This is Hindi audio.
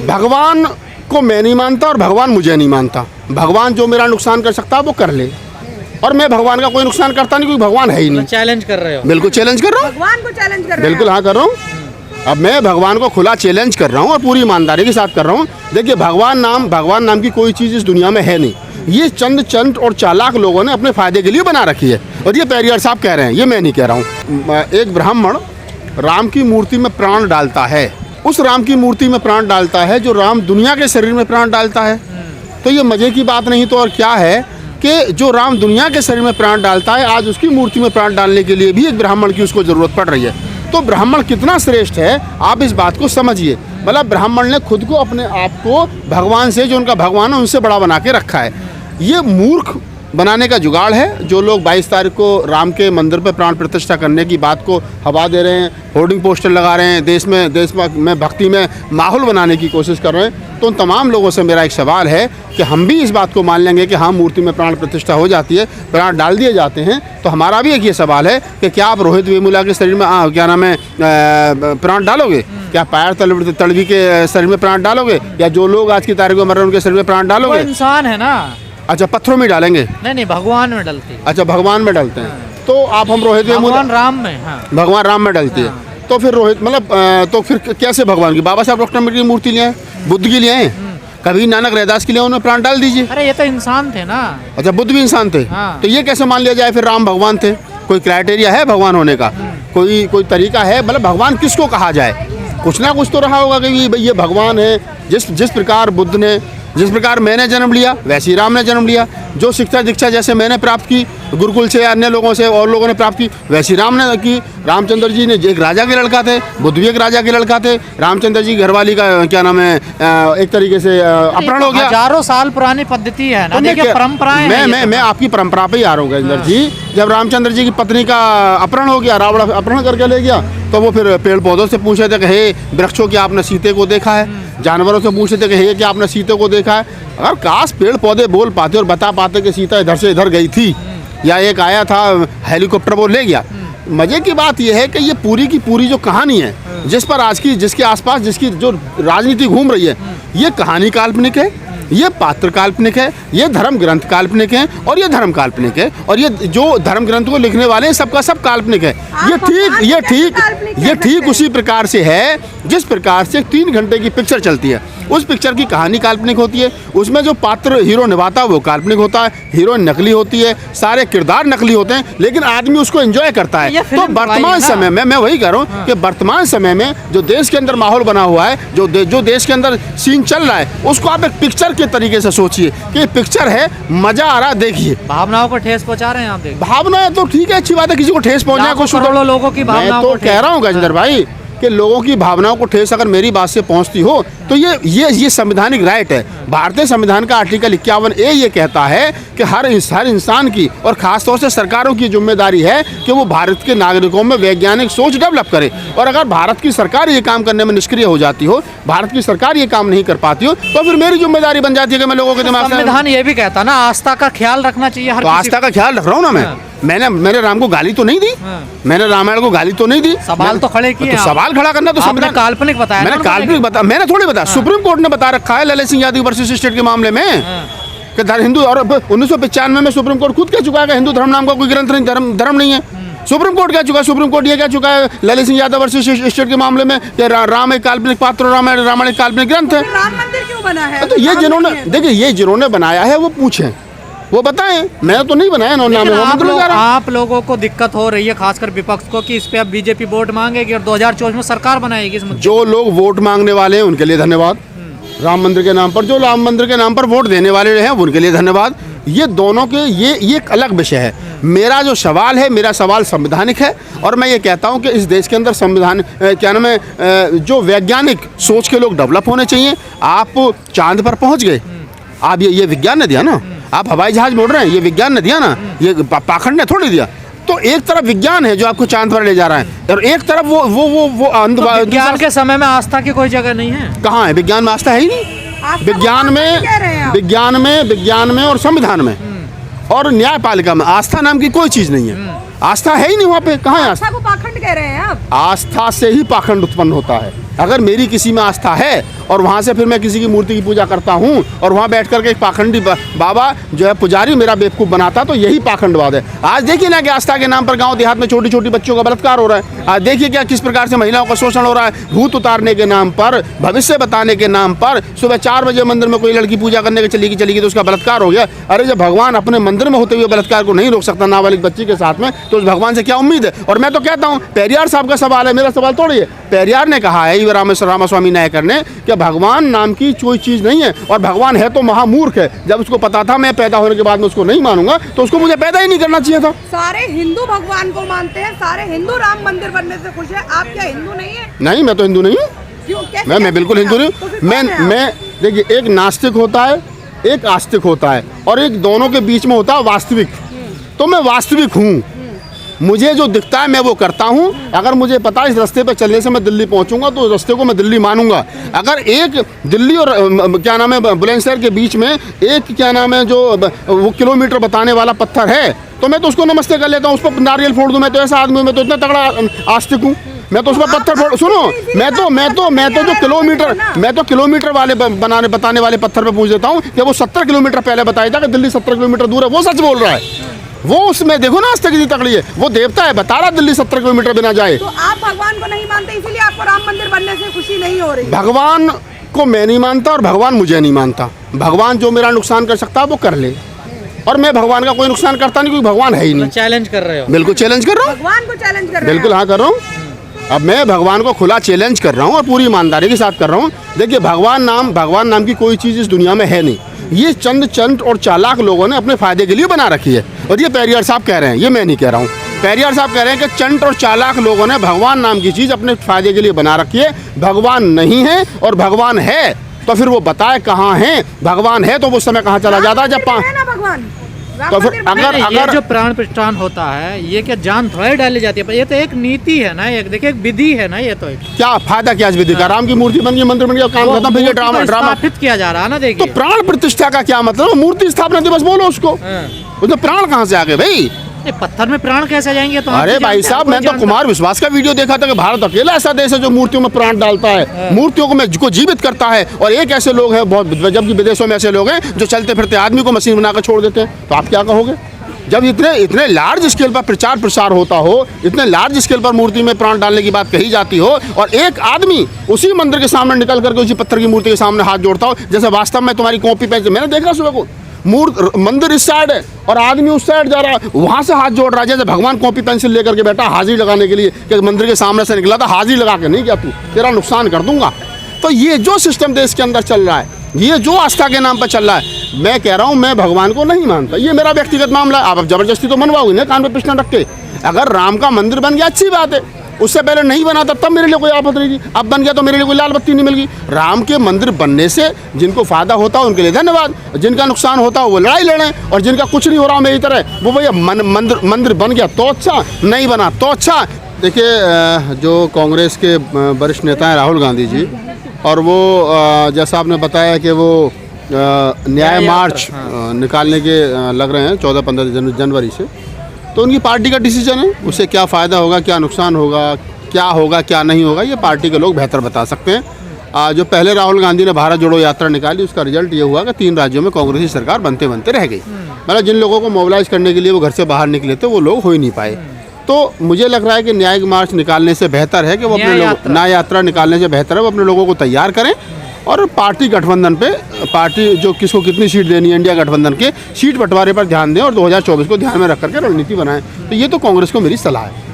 भगवान को मैं नहीं मानता और भगवान मुझे नहीं मानता। भगवान जो मेरा नुकसान कर सकता है वो कर ले, और मैं भगवान का कोई नुकसान करता नहीं, क्योंकि भगवान है ही नहीं। चैलेंज कर रहे हो? बिल्कुल चैलेंज कर रहा हूँ, भगवान को चैलेंज कर रहे हैं? बिल्कुल हाँ कर रहा हूँ। अब मैं भगवान को खुला चैलेंज कर रहा हूँ और पूरी ईमानदारी के साथ कर रहा हूँ। देखिए भगवान नाम की कोई चीज़ इस दुनिया में है नहीं। ये चंद और चालाक लोगों ने अपने फायदे के लिए बना रखी है, और ये पेरियार साहब कह रहे हैं, ये मैं नहीं कह रहा हूँ। एक ब्राह्मण राम की मूर्ति में प्राण डालता है, उस राम की मूर्ति में प्राण डालता है जो राम दुनिया के शरीर में प्राण डालता है। तो ये मज़े की बात नहीं तो और क्या है कि जो राम दुनिया के शरीर में प्राण डालता है, आज उसकी मूर्ति में प्राण डालने के लिए भी एक ब्राह्मण की उसको ज़रूरत पड़ रही है। तो ब्राह्मण कितना श्रेष्ठ है आप इस बात को समझिए। मतलब ब्राह्मण ने खुद को, अपने आप को भगवान से, जो उनका भगवान है उनसे बड़ा बना के रखा है। ये मूर्ख बनाने का जुगाड़ है। जो लोग 22 तारीख को राम के मंदिर पर प्राण प्रतिष्ठा करने की बात को हवा दे रहे हैं, होर्डिंग पोस्टर लगा रहे हैं, देश में भक्ति में माहौल बनाने की कोशिश कर रहे हैं, तो उन तमाम लोगों से मेरा एक सवाल है कि हम भी इस बात को मान लेंगे कि हाँ मूर्ति में प्राण प्रतिष्ठा हो जाती है, प्राण डाल दिए जाते हैं, तो हमारा भी एक ये सवाल है कि क्या आप रोहित वेमुला के शरीर में क्या नाम है प्राण डालोगे? क्या पायर तलवी के शरीर में प्राण डालोगे? या जो लोग आज की तारीख में मर रहे हैं उनके शरीर में प्राण डालोगे? इंसान है ना। अच्छा, पत्थरों में डालेंगे? नहीं, भगवान में डलती है। अच्छा, भगवान में डलते हैं। तो आप हम रोहित वेमुला भगवान राम में, हाँ। भगवान राम में डलती है, तो फिर रोहित मतलब तो फिर कैसे भगवान की? बाबा साहब डॉक्टर अम्बेडकर की मूर्ति लिए, बुद्ध की लिए, कभी नानक रैदास के लिए उन्होंने प्राण डाल दीजिए। अरे ये तो इंसान थे ना। अच्छा, बुद्ध भी इंसान थे। हाँ। तो ये कैसे मान लिया जाए फिर राम भगवान थे? कोई क्राइटेरिया है भगवान होने का? कोई तरीका है? मतलब भगवान किसको कहा जाए? कुछ ना कुछ तो रहा होगा कि भाई ये भगवान है। जिस प्रकार बुद्ध ने, जिस प्रकार मैंने जन्म लिया वैसे ही राम ने जन्म लिया। जो शिक्षा दीक्षा जैसे मैंने प्राप्त की गुरुकुल से, अन्य लोगों से और लोगों ने प्राप्त की, वैसी राम ने की। रामचंद्र जी ने एक राजा के लड़का थे, बुद्ध भी एक राजा के लड़का थे। रामचंद्र जी घरवाली का क्या नाम है एक तरीके से अपहरण हो गया। हजारों साल पुरानी पद्धति है ना, देखिए परंपराएं। मैं आपकी परंपरा पे ही आ रहा हूँ गजेंद्र जी। जब रामचंद्र जी की पत्नी का अपहरण हो गया, रावण अपहरण करके ले गया, तो वो फिर पेड़ पौधों से पूछे थे कि हे वृक्षों की आपने सीते को देखा है? जानवरों से पूछे थे कि हे क्या आपने सीते को देखा है? अगर काश पेड़ पौधे बोल पाते और बता पाते कि सीता इधर से इधर गई थी, या एक आया था हेलीकॉप्टर वो ले गया। मजे की बात यह है कि ये पूरी की पूरी जो कहानी है, जिस पर आज की, जिसके आसपास जिसकी जो राजनीति घूम रही है, ये कहानी काल्पनिक है, ये पात्र काल्पनिक है, ये धर्म ग्रंथ काल्पनिक है, और ये धर्म काल्पनिक है, और ये जो धर्म ग्रंथ को लिखने वाले हैं सबका सब काल्पनिक है। ये ठीक उसी प्रकार से है जिस प्रकार से 3 घंटे की पिक्चर चलती है, उस पिक्चर की कहानी काल्पनिक होती है। उसमें जो पात्र हीरो निभाता है वो काल्पनिक होता है, हीरोइन नकली होती है, सारे किरदार नकली होते हैं, लेकिन आदमी उसको एंजॉय करता है। तो वर्तमान समय में मैं वही कह रहा हूँ कि वर्तमान समय में जो देश के अंदर माहौल बना हुआ है, जो देश के अंदर सीन चल रहा है, उसको आप एक पिक्चर के तरीके से सोचिए कि पिक्चर है, मजा आ रहा, देखिए। भावनाओं को ठेस पहुंचा रहे हैं आप? देखिए भावनाएं तो ठीक है, अच्छी बात है, किसी को ठेस पहुंचाए, कुछ करोड़ों लोगों की भावनाओं को मैं तो कह रहा हूँ गजेंद्र भाई कि लोगों की भावनाओं को ठेस अगर मेरी बात से पहुंचती हो तो ये संवैधानिक राइट है। भारतीय संविधान का आर्टिकल 51A ये कहता है कि हर इंसान की और खासतौर से सरकारों की जिम्मेदारी है कि वो भारत के नागरिकों में वैज्ञानिक सोच डेवलप करे। और अगर भारत की सरकार ये काम करने में निष्क्रिय हो जाती हो, भारत की सरकार ये काम नहीं कर पाती हो, तो फिर मेरी जिम्मेदारी बन जाती है कि मैं लोगों के दिमाग में। संविधान ये भी कहता ना आस्था का ख्याल रखना चाहिए। हर आस्था का ख्याल रख रहा हूँ ना मैं। मैंने राम को गाली तो नहीं दी, मैंने रामायण को गाली तो नहीं दी। सवाल तो खड़े किए। तो सवाल खड़ा करना तो संविधान काल्पनिक बताया। मैंने काल्पनिक बताया, मैंने थोड़ी बताया। सुप्रीम कोर्ट ने बता रखा है ललित सिंह यादव वर्सेस स्टेट के मामले में कि हिंदू, और 1995 में सुप्रीम कोर्ट खुद कह चुका है कि हिंदू धर्म नाम का कोई ग्रंथ नहीं, धर्म नहीं है। सुप्रीम कोर्ट कह चुका है, सुप्रीम कोर्ट ये कह चुका है ललित सिंह यादव वर्सेस स्टेट के मामले में कि राम एक काल्पनिक पात्र, रामायण एक काल्पनिक ग्रंथ है। राम मंदिर क्यों बना है? तो ये जिन्होंने, देखिए ये जिन्होंने बनाया है वो पूछें, वो बताएं, मैं तो नहीं बनाया ना। आप लोगों को दिक्कत हो रही है, खासकर विपक्ष को, कि इस पे अब बीजेपी वोट मांगेगी और 2024 में सरकार बनाएगी इस मुद्दे। जो लोग वोट मांगने वाले हैं उनके लिए धन्यवाद, राम मंदिर के नाम पर, जो राम मंदिर के नाम पर वोट देने वाले रहे हैं उनके लिए धन्यवाद। ये दोनों के ये एक अलग विषय है। मेरा जो सवाल है, मेरा सवाल संवैधानिक है, और मैं ये कहता हूँ कि इस देश के अंदर संविधान क्या नाम है, जो वैज्ञानिक सोच के लोग डेवलप होने चाहिए। आप चांद पर पहुँच गए, आप ये विज्ञान ने दिया ना। आप हवाई जहाज मोड़ रहे हैं, ये विज्ञान ने दिया ना, ये पाखंड ने थोड़ी दिया। तो एक तरफ विज्ञान है जो आपको चांद पर ले जा रहा है, और एक तरफ वो विज्ञान के समय में आस्था की कोई जगह नहीं है। कहाँ है? विज्ञान में आस्था है ही नहीं। विज्ञान में और संविधान में और न्यायपालिका में आस्था नाम की कोई चीज नहीं है। आस्था है ही नहीं वहाँ पे। कहाँ है आस्था? को पाखंड कह रहे हैं आप? आस्था से ही पाखंड उत्पन्न होता है। अगर मेरी किसी में आस्था है और वहाँ से फिर मैं किसी की मूर्ति की पूजा करता हूँ और वहाँ बैठ करके एक पाखंडी बाबा जो है पुजारी मेरा बेवकूफ़ बनाता, तो यही पाखंडवाद है। आज देखिए ना कि आस्था के नाम पर गांव देहात में छोटी छोटी बच्चों का बलात्कार हो रहा है। आज देखिए क्या किस प्रकार से महिलाओं का शोषण हो रहा है। भूत उतारने के नाम पर, भविष्य बताने के नाम पर सुबह 4 बजे मंदिर में कोई लड़की पूजा करने के चली गई तो उसका बलात्कार हो गया। अरे जब भगवान अपने मंदिर में होते हुए बलात्कार को नहीं रोक सकता नाबालिग बच्ची के साथ में, तो उस भगवान से क्या उम्मीद है। और मैं तो कहता हूँ पेरियार साहब का सवाल है, मेरा सवाल थोड़ी है। पेरियार ने कहा है रामास्वामी नायकर ने कि भगवान नाम की कोई चीज़ नहीं है और भगवान है तो महामूर्ख है। जब उसको पता था मैं पैदा होने के बाद में उसको नहीं मानूंगा तो उसको मुझे पैदा ही नहीं करना चाहिए था। सारे हिंदू भगवान को मानते हैं, सारे हिंदू राम मंदिर बनने से खुश है। आप क्या हिंदू नहीं है? नहीं, मैं तो हिंदू नहीं हूँ। क्यों? कैसे? मैं बिल्कुल हिंदू नहीं तो हूँ। फिर कौन है आप? मैं देखिए, एक नास्तिक होता है, एक आस्तिक होता है और एक दोनों के बीच में होता है वास्तविक। तो मैं वास्तविक हूँ, मुझे जो दिखता है मैं वो करता हूँ। अगर मुझे पता है इस रास्ते पर चलने से मैं दिल्ली पहुँचूंगा तो उस रास्ते को मैं दिल्ली मानूंगा। अगर एक दिल्ली और क्या नाम है बुलंदशहर के बीच में एक क्या नाम है जो वो किलोमीटर बताने वाला पत्थर है तो मैं तो उसको नमस्ते कर लेता हूँ, उस पर नारियल फोड़ दूँ। मैं तो ऐसा आदमी हूँ, मैं तो इतना तगड़ा आस्तिक हूँ। मैं तो उस पर पत्थर फोड़, सुनो, मैं तो किलोमीटर वाले बताने वाले पत्थर पे पूछ देता हूँ कि वो 70 किलोमीटर पहले बताया था कि दिल्ली 70 किलोमीटर दूर है, वो सच बोल रहा है। वो उसमें देखो ना आस्था कितनी तगड़ी है। वो देवता है, बता रहा दिल्ली 70 किलोमीटर बिना जाए। तो आप भगवान को नहीं मानते, इसीलिए आपको राम मंदिर बनने से खुशी नहीं हो रही? भगवान को मैं नहीं मानता और भगवान मुझे नहीं मानता। भगवान जो मेरा नुकसान कर सकता है वो कर ले, और मैं भगवान का कोई नुकसान करता नहीं, क्योंकि भगवान है ही नहीं। चैलेंज कर रहे हो? बिल्कुल चैलेंज कर रहा हूँ, भगवान को चैलेंज कर रहे हैं? बिल्कुल हाँ कर रहा हूँ। अब मैं भगवान को खुला चैलेंज कर रहा हूँ और पूरी ईमानदारी के साथ कर रहा हूँ। देखिए भगवान नाम की कोई चीज़ इस दुनिया में है नहीं। ये चंद और चालाक लोगों ने अपने फायदे के लिए बना रखी है। और ये पेरियार साहब कह रहे हैं, ये मैं नहीं कह रहा हूँ। पेरियार साहब कह रहे हैं कि चंद और चालाक लोगों ने भगवान नाम की चीज़ अपने फायदे के लिए बना रखी है। भगवान नहीं है और भगवान है तो फिर वो बताए कहाँ है। भगवान है तो वो समय कहाँ चला जाता है जब है ना भगवान। तो फिर ये जो प्राण प्रतिष्ठान होता है ये क्या जान थोड़ी डाली जाती है? ये तो एक नीति है ना, एक देखिए एक विधि है ना। ये तो क्या फायदा क्या इस विधि का? राम की मूर्ति बन गई, मंदिर बन गया, काम खत्म, फिर ये ड्रामा स्थापित किया जा रहा है ना। देखिए तो प्राण प्रतिष्ठा का क्या मतलब? मूर्ति स्थापना दिवस बोलो उसको। उसमें प्राण कहाँ से आ गए भाई? पत्थर में प्राण कैसे जाएंगे? तो अरे भाई साहब, मैं तो कुमार विश्वास का वीडियो देखा था कि भारत अकेला ऐसा देश है जो मूर्तियों में प्राण डालता है, मूर्तियों को जीवित करता है। और एक ऐसे लोग हैं बहुत, जबकि विदेशों में ऐसे लोग हैं जो चलते फिरते आदमी को मशीन बनाकर छोड़ देते हैं। तो आप क्या कहोगे? जब इतने लार्ज स्केल पर प्रचार प्रसार होता हो, इतने लार्ज स्केल पर मूर्ति में प्राण डालने की बात कही जाती हो, और एक आदमी उसी मंदिर के सामने निकल करके उसी पत्थर की मूर्ति के सामने हाथ जोड़ता हो, जैसे वास्तव में तुम्हारी कॉपी पेंच। मैंने देखा सुबह को मंदिर इस साइड है और आदमी उस साइड जा रहा है, वहां से हाथ जोड़ रहा है जैसे भगवान कॉपी पेंसिल लेकर के बैठा हाजिरी लगाने के लिए कि मंदिर के सामने से निकला था, हाजिरी लगा के नहीं गया, तू तेरा नुकसान कर दूंगा। तो ये जो सिस्टम देश के अंदर चल रहा है, ये जो आस्था के नाम पर चल रहा है, मैं कह रहा हूँ मैं भगवान को नहीं मानता। ये मेरा व्यक्तिगत मामला है। आप अब जबरदस्ती तो मनवाओगे ना कान पे पिस्टन रख के। अगर राम का मंदिर बन गया अच्छी बात है, उससे पहले नहीं बना था तब मेरे लिए कोई आफत नहीं थी, अब बन गया तो मेरे लिए कोई लाल बत्ती नहीं मिल गई। राम के मंदिर बनने से जिनको फायदा होता है उनके लिए धन्यवाद, जिनका नुकसान होता है वो लड़ाई लड़ें, और जिनका कुछ नहीं हो रहा मेरी तरह वो भैया मंदिर बन गया तो अच्छा, नहीं बना तो अच्छा। देखिए जो कांग्रेस के वरिष्ठ नेता हैं राहुल गांधी जी, और वो जैसा आपने बताया कि वो न्याय मार्च निकालने के लग रहे हैं 14-15 जनवरी से, तो उनकी पार्टी का डिसीजन है। उससे क्या फ़ायदा होगा, क्या नुकसान होगा, क्या नहीं होगा, ये पार्टी के लोग बेहतर बता सकते हैं। जो पहले राहुल गांधी ने भारत जोड़ो यात्रा निकाली, उसका रिजल्ट ये हुआ कि 3 राज्यों में कांग्रेस की सरकार बनते बनते रह गई। मतलब जिन लोगों को मोबिलाइज करने के लिए वो घर से बाहर निकले थे वो लोग हो ही नहीं पाए। तो मुझे लग रहा है कि न्याय मार्च निकालने से बेहतर है कि वो अपने लोगों, न्याय यात्रा निकालने से बेहतर है वो अपने लोगों को तैयार करें, और पार्टी गठबंधन पे, पार्टी जो किसको कितनी सीट देनी है इंडिया गठबंधन के सीट बंटवारे पर ध्यान दें और 2024 को ध्यान में रख करके रणनीति बनाएं। तो ये तो कांग्रेस को मेरी सलाह है।